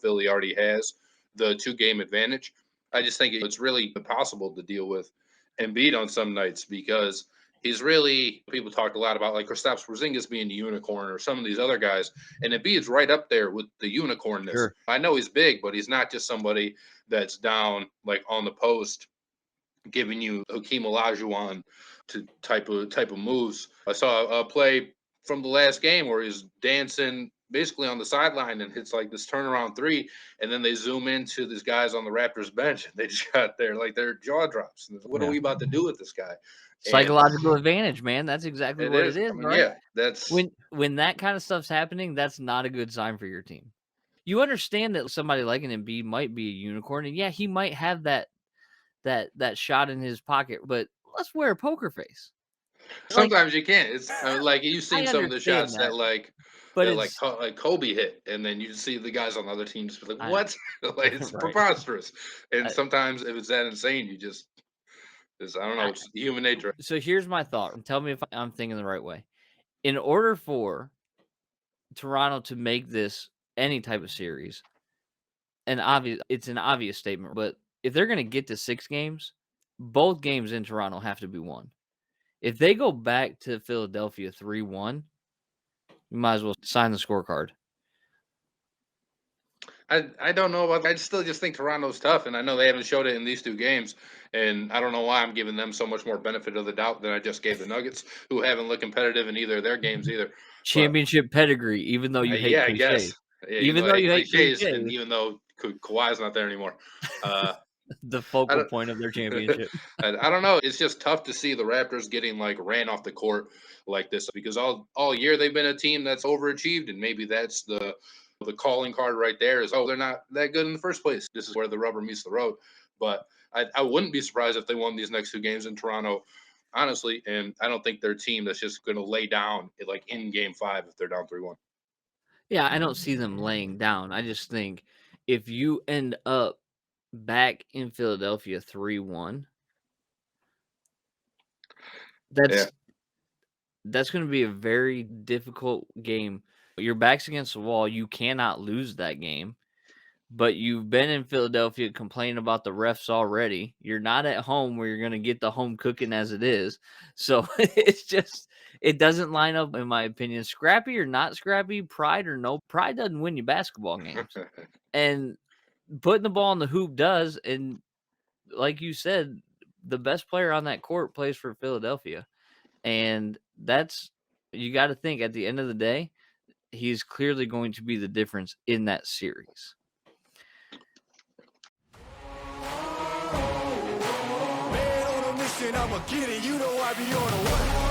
Philly already has the 2-game advantage. I just think it's really impossible to deal with Embiid on some nights because he's really, people talk a lot about like Kristaps Porzingis being the unicorn or some of these other guys, and Embiid's right up there with the unicornness. Sure. I know he's big, but he's not just somebody that's down like on the post giving you Hakeem Olajuwon to type of moves. I saw a play from the last game where he's dancing basically on the sideline and hits like this turnaround three, and then they zoom into these guys on the Raptors bench and they just got their jaw drops. What are we about to do with this guy? Psychological advantage, man. That's exactly what it is, right? Yeah, that's when that kind of stuff's happening, that's not a good sign for your team. You understand that somebody like an Embiid might be a unicorn, and yeah, he might have that shot in his pocket, but let's wear a poker face. Sometimes you can't. It's like you've seen some of the shots that like Kobe hit, and then you see the guys on the other team just be like, "What?" Like it's preposterous. And sometimes if it's that insane, you just I don't know. It's human nature. So here's my thought. Tell me if I'm thinking the right way. In order for Toronto to make this any type of series, it's an obvious statement, but if they're going to get to 6 games, both games in Toronto have to be won. If they go back to Philadelphia 3-1, you might as well sign the scorecard. I don't know about that. I still just think Toronto's tough, and I know they haven't showed it in these 2 games, and I don't know why I'm giving them so much more benefit of the doubt than I just gave the Nuggets, who haven't looked competitive in either of their games either. Championship pedigree, even though you hate cliches. I guess. Yeah, even though you hate cliches. And even though Kawhi's not there anymore. The focal point of their championship. I don't know. It's just tough to see the Raptors getting like ran off the court like this because all year they've been a team that's overachieved, and maybe that's the calling card right there is, they're not that good in the first place. This is where the rubber meets the road. But I wouldn't be surprised if they won these next 2 games in Toronto, honestly. And I don't think they're a team that's just going to lay down like in game 5 if they're down 3-1. Yeah, I don't see them laying down. I just think if you end up back in Philadelphia 3-1, that's going to be a very difficult game. Your back's against the wall. You cannot lose that game. But you've been in Philadelphia complaining about the refs already. You're not at home where you're going to get the home cooking as it is. So it's just, it doesn't line up, in my opinion. Scrappy or not scrappy, pride or no pride doesn't win you basketball games. And putting the ball in the hoop does. And like you said, the best player on that court plays for Philadelphia. And you got to think at the end of the day, he's clearly going to be the difference in that series. Man on a mission, I'ma get it. You know I be on a what?